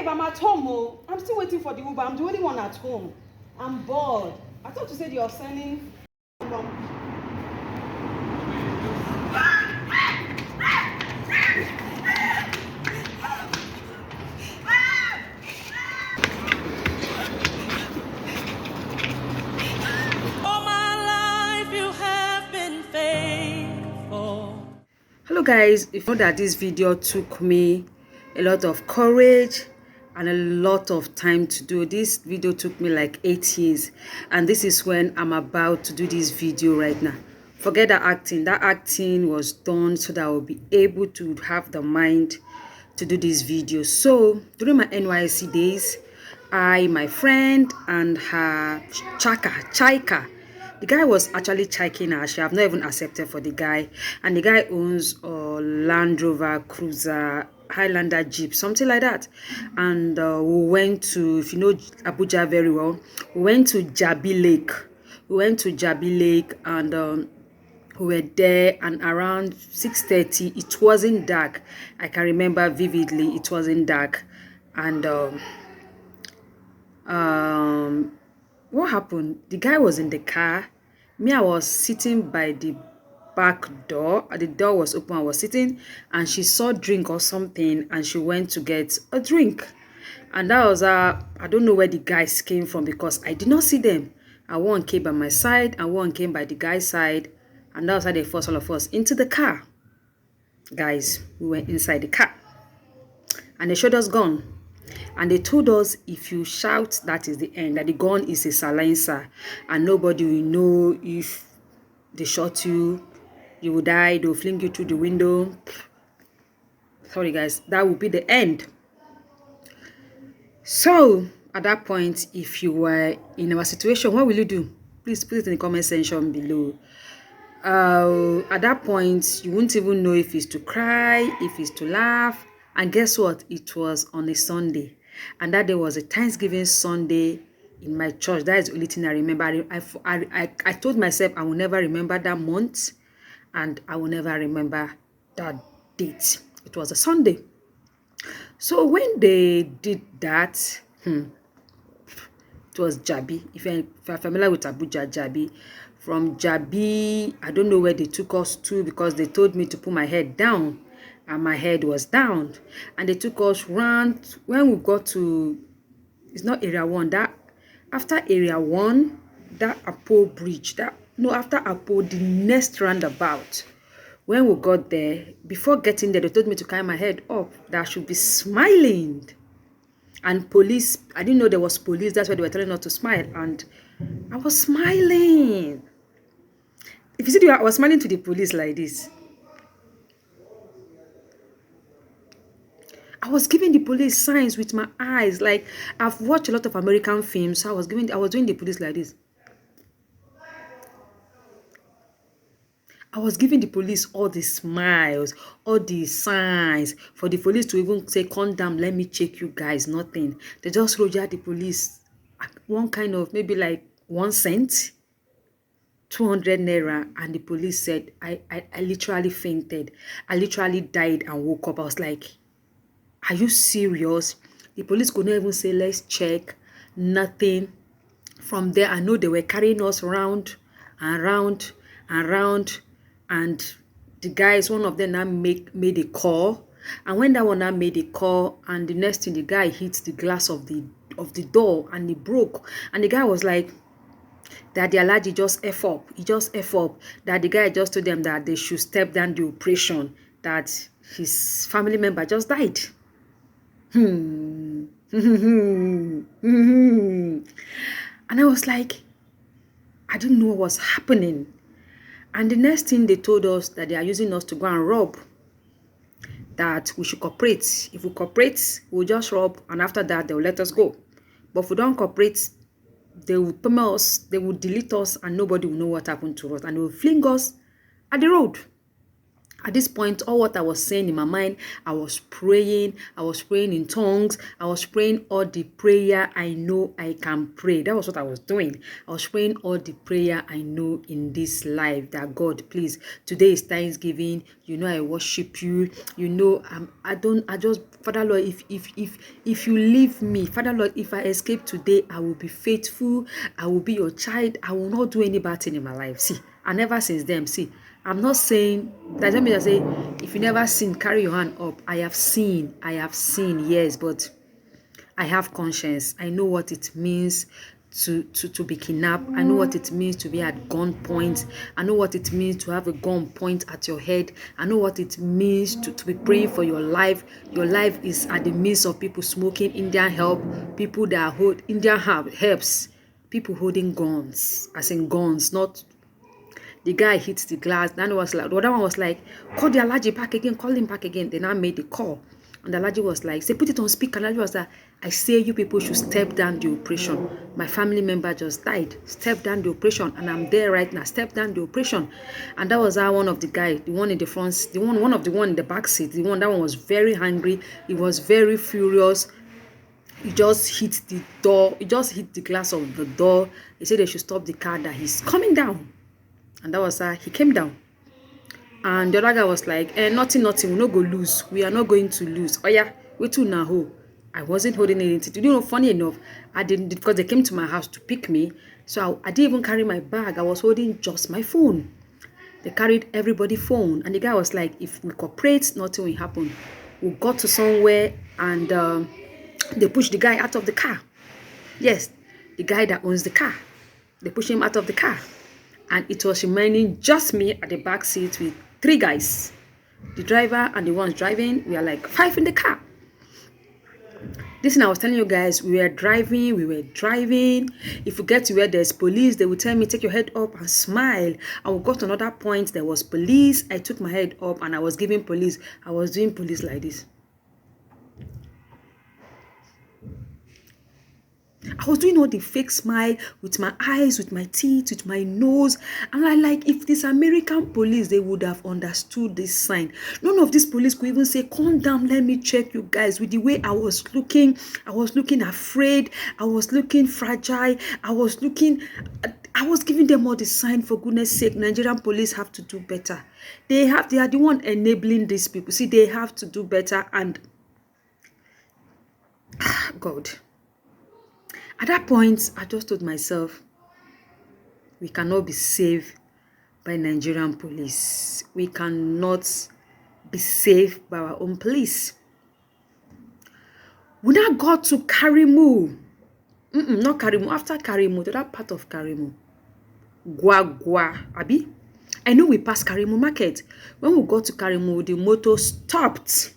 I'm at home. Oh. I'm still waiting for the Uber. I'm the only one at home. I'm bored. I thought you said you're sending. Hello guys, if you know that this video took me a lot of courage and a lot of time to do. This video took me like 8 years, and this is when I'm about to do this video right now. Forget that acting. That acting was done so that I will be able to have the mind to do this video. So during my NYSC days, my friend and her Chaika, the guy was actually chiking her. She have not even accepted for the guy, and the guy owns a Land Rover Cruiser, Highlander Jeep, something like that. And we went to, if you know Abuja very well, we went to Jabi Lake. And we were there, and around 6:30, it wasn't dark. I can remember vividly, it wasn't dark. And what happened? The guy was in the car. Me, I was sitting by the back door. The door was open. I was sitting, and she saw drink or something, and she went to get a drink. And that was I don't know where the guys came from, because I did not see them. And one came by my side, and one came by the guy's side, and that was how they forced all of us into the car. Guys, we went inside the car, and they showed us gun. And they told us, if you shout, that is the end, that the gun is a silencer, and nobody will know if they shot you, you will die, they'll fling you through the window. Sorry guys, that will be the end. So at that point, if you were in our situation, what will you do? Please put it in the comment section below. At that point, you wouldn't even know if it's to cry, if it's to laugh. And guess what? It was on a Sunday, and that day was a Thanksgiving Sunday in my church. That is the only thing I remember. I told myself I will never remember that month, and I will never remember that date. It was a Sunday. So when they did that, it was Jabi. If you're familiar with Abuja, Jabi. From Jabi, I don't know where they took us to, because they told me to put my head down, and my head was down. And they took us round. When we got to, it's not Area 1, that after Area 1, that Apo Bridge, after Apo, the next roundabout. When we got there, before getting there, they told me to carry my head up, that I should be smiling. And police, I didn't know there was police. That's why they were telling us to smile. And I was smiling. If you see, I was smiling to the police like this. I was giving the police signs with my eyes. Like, I've watched a lot of American films. So I was doing the police like this. I was giving the police all the smiles, all the signs, for the police to even say, "Calm down, let me check you guys." Nothing. They just rogered the police one kind of, maybe like 1 cent, 200 naira, and the police said, I literally fainted. I literally died and woke up. I was like, are you serious? The police could not even say, let's check. Nothing. From there, I know they were carrying us round and round and round. And the guys, one of them now made a call. And when that one now made a call, and the next thing, the guy hit the glass of the door, and it broke. And the guy was like, that the Alhaji just F up. He just F up. That the guy just told them that they should step down the operation, that his family member just died. And I was like, I didn't know what was happening. And the next thing, they told us that they are using us to go and rob. That we should cooperate. If we cooperate, we'll just rob, and after that, they will let us go. But if we don't cooperate, they will permit us, they will delete us, and nobody will know what happened to us, and they will fling us at the road. At this point, all what I was saying in my mind, I was praying in tongues, I was praying all the prayer I know I can pray. That was what I was doing. I was praying all the prayer I know in this life, that God, please, today is Thanksgiving, you know I worship you, you know I just, Father Lord, if you leave me, Father Lord, if I escape today, I will be faithful, I will be your child, I will not do any bad thing in my life. See, and ever since then, see, I'm not saying that. Let me just say, if you never sin, carry your hand up. I have seen, yes, but I have conscience. I know what it means to be kidnapped. I know what it means to be at gunpoint. I know what it means to have a gun point at your head. I know what it means to be praying for your life. Your life is at the midst of people smoking Indian help, people that hold Indian herbs, people holding guns, as in guns, not. The guy hits the glass. Then was like, the other one was like, call the Alhaji back again, call him back again. Then I made the call. And the Alhaji was like, say, put it on speaker. And the Alhaji was like, I say you people should step down the operation. My family member just died. Step down the operation. And I'm there right now. Step down the operation. And that was how one of the guy, the one in the front, one of the one in the back seat, that one was very angry. He was very furious. He just hit the door. He just hit the glass of the door. He said they should stop the car, that he's coming down. And that was he came down. And the other guy was like, nothing, we're not going to lose. We are not going to lose. Oh yeah, wait till now. I wasn't holding anything. You know, funny enough, I didn't, because they came to my house to pick me. So I didn't even carry my bag. I was holding just my phone. They carried everybody's phone. And the guy was like, if we cooperate, nothing will happen. We got to somewhere and they pushed the guy out of the car. Yes, the guy that owns the car. They pushed him out of the car. And it was remaining just me at the back seat with 3 guys. The driver and the ones driving, we are like 5 in the car. This thing I was telling you guys, we were driving. If we get to where there's police, they will tell me, take your head up and smile. And we got to another point, there was police. I took my head up and I was giving police. I was doing police like this. I was doing all the fake smile with my eyes, with my teeth, with my nose. And I like, if this American police, they would have understood this sign. None of these police could even say, calm down, let me check you guys. With the way I was looking afraid. I was looking fragile. I was giving them all the sign. For goodness sake, Nigerian police have to do better. They are the one enabling these people. See, they have to do better. And God. At that point, I just told myself, we cannot be saved by Nigerian police. We cannot be saved by our own police. We now got to Karimu. Not Karimu. After Karimu, to that part of Karimu. Gwa, Abi. I know we passed Karimu market. When we got to Karimu, the motor stopped.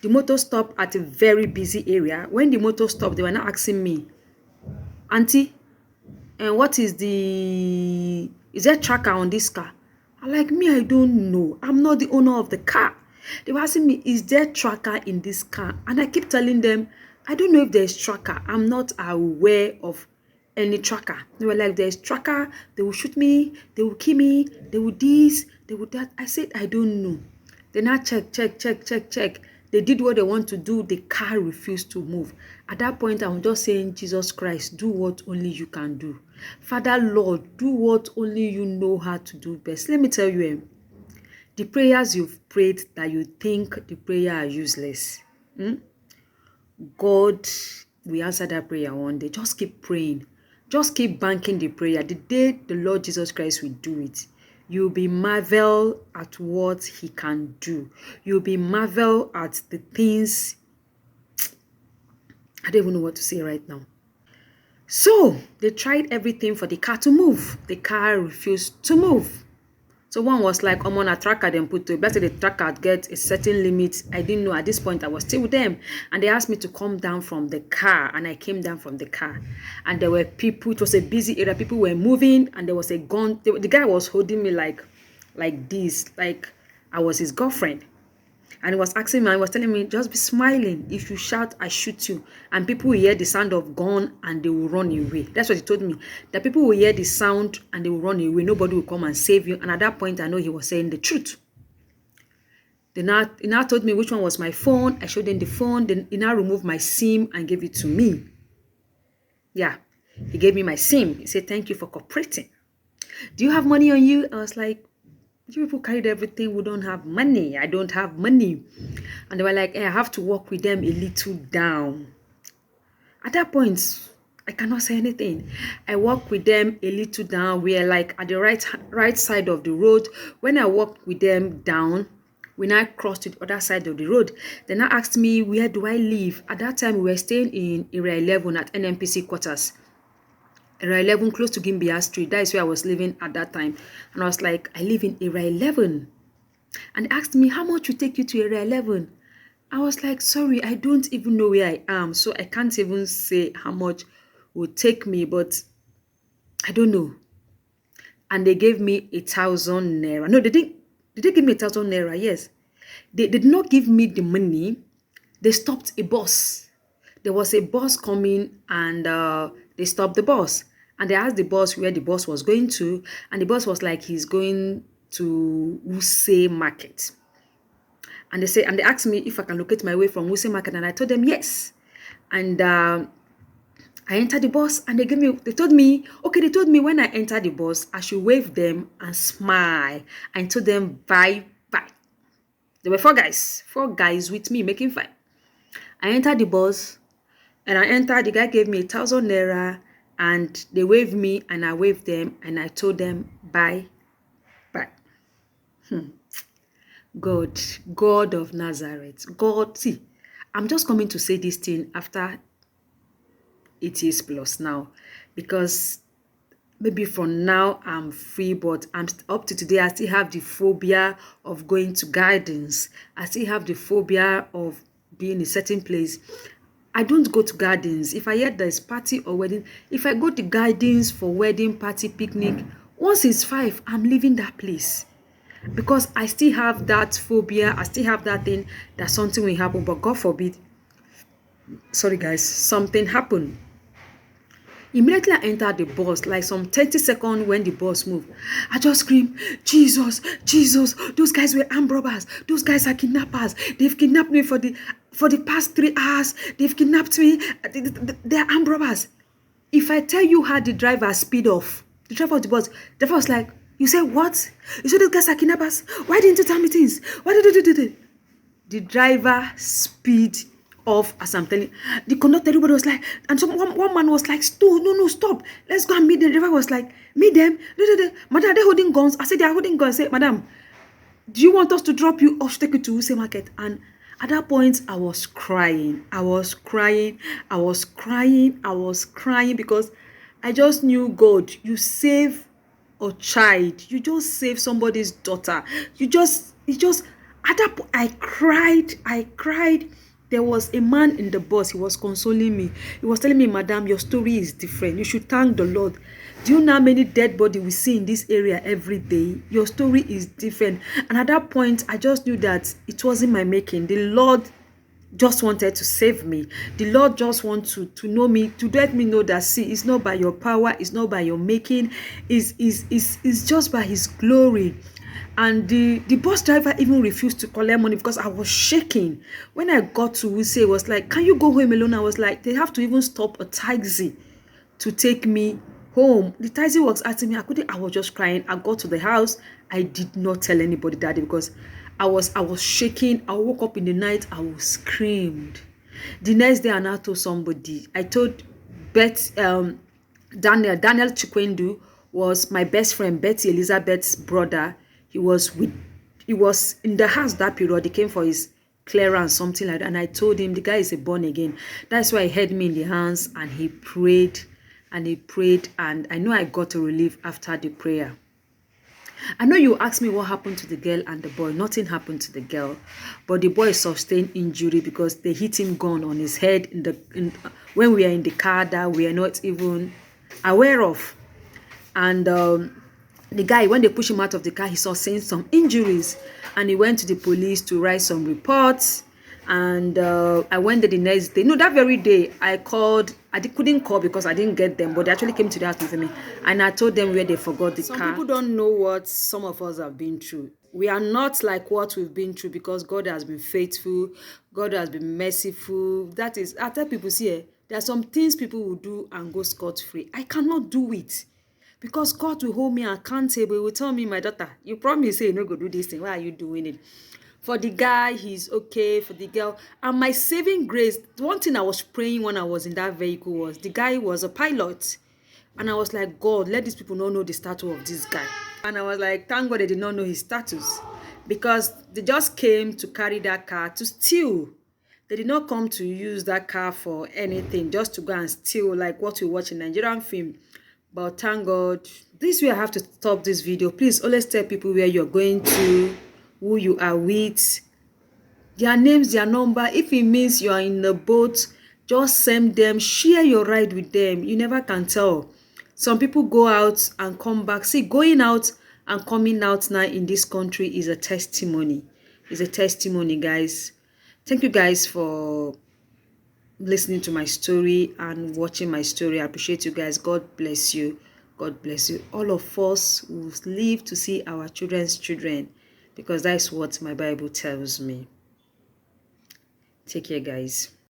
The motor stopped at a very busy area. When the motor stopped, they were not asking me, Auntie, and what is there tracker on this car? I'm like, me, I don't know. I'm not the owner of the car. They were asking me, is there tracker in this car? And I keep telling them, I don't know if there's tracker. I'm not aware of any tracker. They were like, there's tracker. They will shoot me. They will kill me. They will this. They will that. I said, I don't know. Then I check. They did what they want to do. The car refused to move. At that point, I'm just saying, Jesus Christ, do what only you can do. Father, Lord, do what only you know how to do best. Let me tell you, the prayers you've prayed that you think the prayer are useless. God will answer that prayer one day. Just keep praying. Just keep banking the prayer. The day the Lord Jesus Christ will do it, you'll be marvel at what he can do. You'll be marvel at the things. I don't even know what to say right now. So they tried everything for the car to move. The car refused to move. So one was like, I'm on a tracker, then put to better the tracker get a certain limit. I didn't know at this point. I was still with them. And they asked me to come down from the car. And I came down from the car. And there were people, it was a busy area. People were moving and there was a gun. The guy was holding me like this, like I was his girlfriend. And he was asking me, and he was telling me, just be smiling. If you shout, I shoot you. And people will hear the sound of gun and they will run away. That's what he told me. That people will hear the sound and they will run away. Nobody will come and save you. And at that point, I know he was saying the truth. He now told me which one was my phone. I showed him the phone. Then he now removed my SIM and gave it to me. Yeah, he gave me my SIM. He said, thank you for cooperating. Do you have money on you? I was like, you people carried everything. We don't have money. I don't have money. And they were like, hey, I have to work with them a little down. At that point, I cannot say anything. I walk with them a little down. We are like at the right side of the road. When I walked with them down, we now crossed to the other side of the road. Then I asked me, where do I live? At that time, we were staying in Area 11 at NNPC quarters. Area 11 close to Gimbia Street. That is where I was living at that time. And I was like, I live in Area 11. And they asked me, how much will take you to Area 11? I was like, sorry, I don't even know where I am. So I can't even say how much would take me, but I don't know. And they gave me 1,000 naira. No, they didn't. Did they give me 1,000 naira? Yes. They did not give me the money. They stopped a bus. There was a bus coming and they stopped the bus. And they asked the bus where the bus was going to. And the bus was like, he's going to Wuse Market. And they asked me if I can locate my way from Wuse Market. And I told them yes. And I entered the bus and they told me when I entered the bus, I should wave them and smile and told them bye bye. There were four guys with me making fun. I entered the bus and the guy gave me 1,000 naira and they waved me and I waved them and I told them bye bye. God of Nazareth. God, see, I'm just coming to say this thing after 8 years plus now, because maybe from now I'm free, but I'm up to today I still have the phobia of going to gardens. I still have the phobia of being in a certain place. I don't go to gardens. If I hear there's party or wedding, if I go to gardens for wedding, party, picnic, once it's 5, I'm leaving that place. Because I still have that phobia. I still have that thing that something will happen, but God forbid. Sorry guys, something happened. Immediately I entered the bus, like some 30 seconds when the bus moved, I just screamed, Jesus, Jesus, those guys were armed robbers. Those guys are kidnappers. They've kidnapped me for the past 3 hours. They've kidnapped me. They're armed robbers. If I tell you how the driver speed off, the driver of the bus, the driver was like, you said what? You said those guys are kidnappers? Why didn't you tell me things? Why did you do? The driver speed off as I'm telling. The conductor, everybody was like, and one man was like, no, stop. Let's go and meet them. The driver was like, meet them. Madam, are they holding guns? I said, they are holding guns. I said, madam, do you want us to drop you or take you to Wuse Market? And at that point, I was crying because I just knew, God, you save a child. You just save somebody's daughter. At that point, I cried. There was a man in the bus. He was consoling me. He was telling me, madam, your story is different. You should thank the Lord. Do you know how many dead bodies we see in this area every day? Your story is different. And at that point, I just knew that it wasn't my making. The Lord just wanted to save me. The Lord just wants to know me, to let me know that, see, it's not by your power, it's not by your making, it's just by His glory. And the bus driver even refused to collect money because I was shaking. When I got to Wuse, it was like, can you go home alone? I was like, they have to even stop a taxi to take me home. The taxi was asking me, I was just crying. I got to the house. I did not tell anybody that day because I was shaking. I woke up in the night. I was screamed. The next day, I now told somebody. I told Daniel Chikwendu was my best friend, Betty Elizabeth's brother. He was in the house that period. He came for his clearance, something like that. And I told him the guy is a born again. That's why he held me in the hands and he prayed. And I know I got a relief after the prayer. I know you asked me what happened to the girl and the boy. Nothing happened to the girl, but the boy sustained injury because they hit him gun on his head when we are in the car that we are not even aware of. And the guy, when they pushed him out of the car, he sustained some injuries and he went to the police to write some reports. And I went there the next day. No, that very day I called. Couldn't call because I didn't get them, but they actually came to the house with me and I told them where they forgot the car. Some people don't know what some of us have been through. We are not like what we've been through because God has been faithful, God has been merciful. That is, I tell people, see, there are some things people will do and go scot-free. I cannot do it because God will hold me accountable. He will tell me, my daughter, you promise say you no go do this thing. Why are you doing it? For the guy, he's okay. For the girl, and my saving grace, the one thing I was praying when I was in that vehicle was the guy was a pilot. And I was like, God, let these people not know the status of this guy. And I was like, thank God they did not know his status. Because they just came to carry that car to steal. They did not come to use that car for anything, just to go and steal like what we watch in Nigerian film. But thank God, this way I have to stop this video. Please always tell people where you're going to, who you are with, their names, their number. If it means you are in the boat, just send them, share your ride with them. You never can tell. Some people go out and come back. See, going out and coming out now in this country is a testimony. It's a testimony, guys. Thank you guys for listening to my story and watching my story. I appreciate you guys. God bless you. God bless you. All of us will live to see our children's children, because that's what my Bible tells me. Take care, guys.